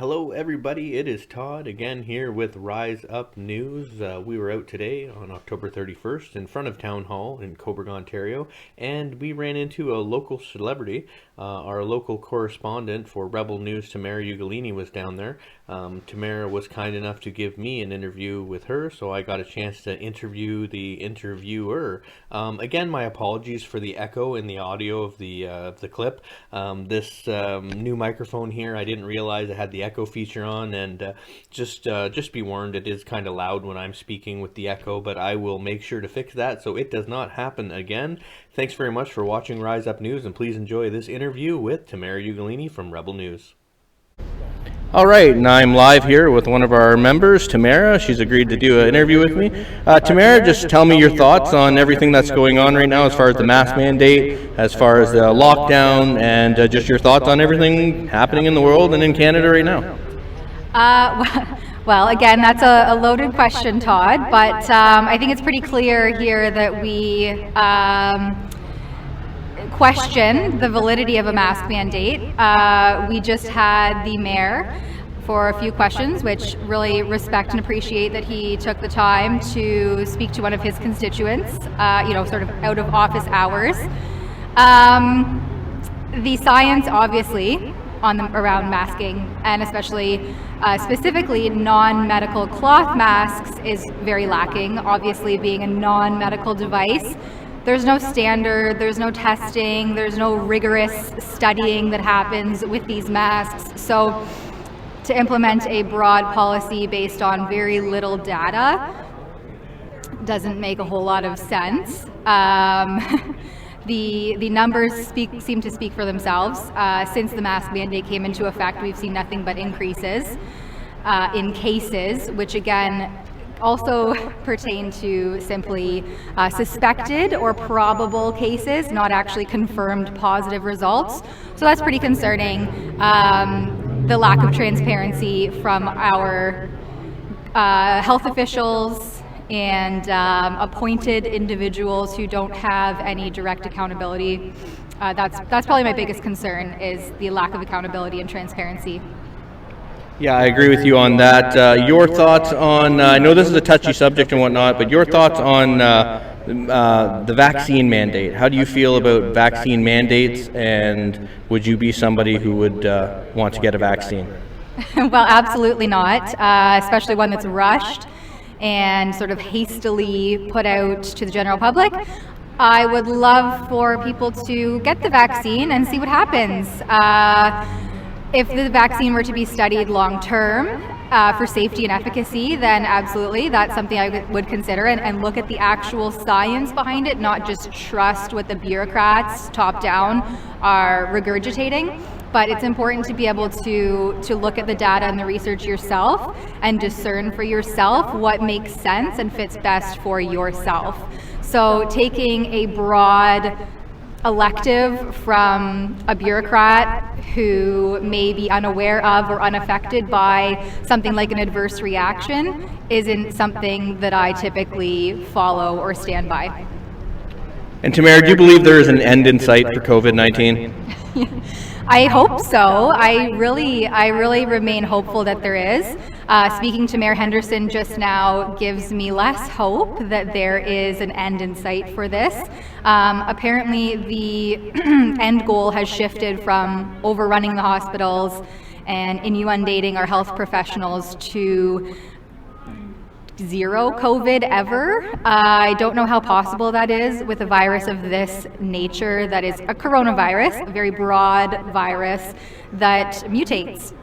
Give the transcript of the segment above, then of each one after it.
Hello everybody, it is Todd again here with Rise Up News. We were out today on October 31st in front of Town Hall in Cobourg, Ontario, and we ran into a local celebrity. Our local correspondent for Rebel News, Tamara was down there. Tamara was kind enough to give me an interview with her, so I got a chance to interview the interviewer. Again, my apologies for the echo in the audio of the clip. This new microphone here, I didn't realize it had the echo feature on, and just be warned, it is kind of loud when I'm speaking with the echo, but I will make sure to fix that so it does not happen again. Thanks very much for watching Rise Up News, and please enjoy this interview with Tamara from Rebel News. All right, and I'm live here with one of our members, Tamara. She's agreed to do an interview with me. Tamara, just tell me your thoughts on everything that's going on right now as far as the mask mandate, as far as the lockdown, and just your thoughts on everything happening in the world and in Canada right now. Well, again, that's a loaded question, Todd, but I think it's pretty clear here that we question the validity of a mask mandate. We just had the mayor for a few questions, which really respect and appreciate that he took the time to speak to one of his constituents, sort of out of office hours. The science, obviously, around masking, and especially specifically non-medical cloth masks, is very lacking. Obviously, being a non-medical device, there's no standard, there's no testing, there's no rigorous studying that happens with these masks. So to implement a broad policy based on very little data doesn't make a whole lot of sense. The numbers seem to speak for themselves. Since the mask mandate came into effect, we've seen nothing but increases in cases, which again also pertain to simply suspected or probable cases, not actually confirmed positive results. So that's pretty concerning. The lack of transparency from our health officials and appointed individuals who don't have any direct accountability. That's probably my biggest concern, is the lack of accountability and transparency. Yeah, I agree with you on that. Your thoughts on, I know this is a touchy subject and whatnot, but your thoughts on the vaccine mandate. How do you feel about vaccine mandates, and would you be somebody who would want to get a vaccine? Well, absolutely not, especially one that's rushed and sort of hastily put out to the general public. I would love for people to get the vaccine and see what happens. If the vaccine were to be studied long-term for safety and efficacy, then absolutely, that's something I would consider, and look at the actual science behind it, not just trust what the bureaucrats top-down are regurgitating. But it's important to be able to look at the data and the research yourself and discern for yourself what makes sense and fits best for yourself. So taking a broad elective from a bureaucrat who may be unaware of or unaffected by something like an adverse reaction isn't something that I typically follow or stand by. And Tamara, do you believe there is an end in sight for COVID-19? I hope so. I really remain hopeful that there is. Speaking to Mayor Henderson just now gives me less hope that there is an end in sight for this. Apparently the end goal has shifted from overrunning the hospitals and inundating our health professionals to zero COVID ever. I don't know how possible that is with a virus of this nature, that is a coronavirus, a very broad virus that mutates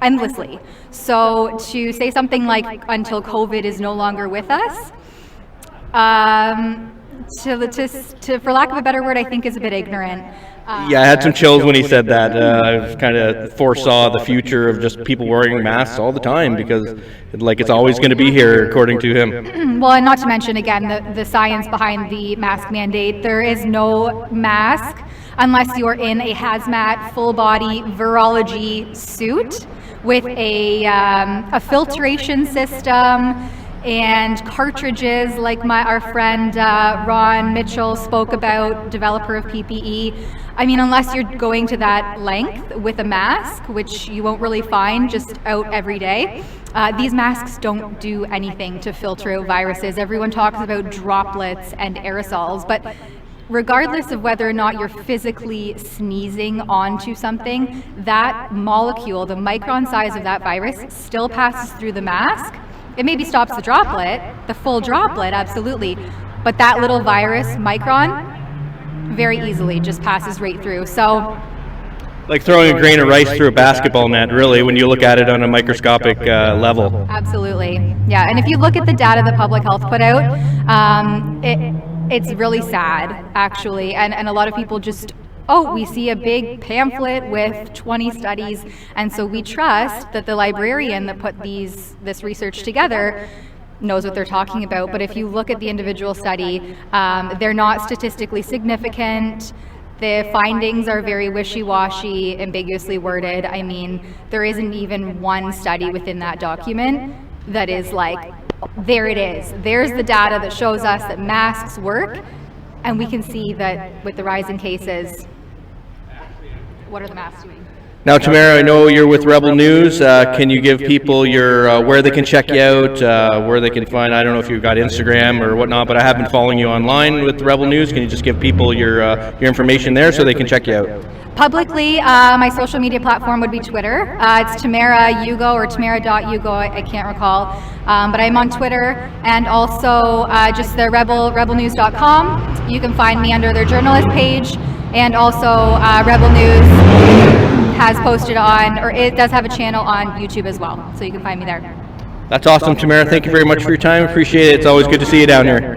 endlessly. So to say something like until COVID is no longer with us, for lack of a better word, I think is a bit ignorant. Yeah, I had some chills when he said that. I kind of foresaw the future of just people wearing masks all the time, because it's always going to be here, according to him. Well, and not to mention, again, the science behind the mask mandate. There is no mask unless you're in a hazmat, full-body virology suit with a filtration system and cartridges like our friend Ron Mitchell spoke about, developer of PPE. I mean, unless you're going to that length with a mask, which you won't really find just out every day, these masks don't do anything to filter out viruses. Everyone talks about droplets and aerosols, but regardless of whether or not you're physically sneezing onto something, that molecule, the micron size of that virus, still passes through the mask. It maybe stops the droplet, the full droplet, absolutely, but that little virus, micron, very easily just passes right through. So, like throwing a grain of rice through a basketball net, really, when you look at it on a microscopic level. Absolutely, yeah. And if you look at the data that public health put out, it's really sad, actually, and a lot of people just, we see a big pamphlet with 20 studies, and so we trust that the librarian that put this research together knows what they're talking about. But if you look at the individual study, they're not statistically significant. The findings are very wishy-washy, ambiguously worded. I mean, there isn't even one study within that document that is like, there it is. There's the data that shows us that masks work, and we can see that with the rise in cases, what are the masks doing? Now, Tamara, I know you're with Rebel News. Can you give people your where they can check you out, where they can find, I don't know if you've got Instagram or whatnot, but I have been following you online with Rebel News. Can you just give people your information there so they can check you out? Publicly, my social media platform would be Twitter. It's Tamara Hugo or Tamara.Hugo, I can't recall. But I'm on Twitter, and also just the rebelnews.com. You can find me under their journalist page, and also Rebel News has posted on, or it does have a channel on YouTube as well, so you can find me there. That's awesome, Tamara. Thank you very much for your time. Appreciate it. It's always good to see you down here.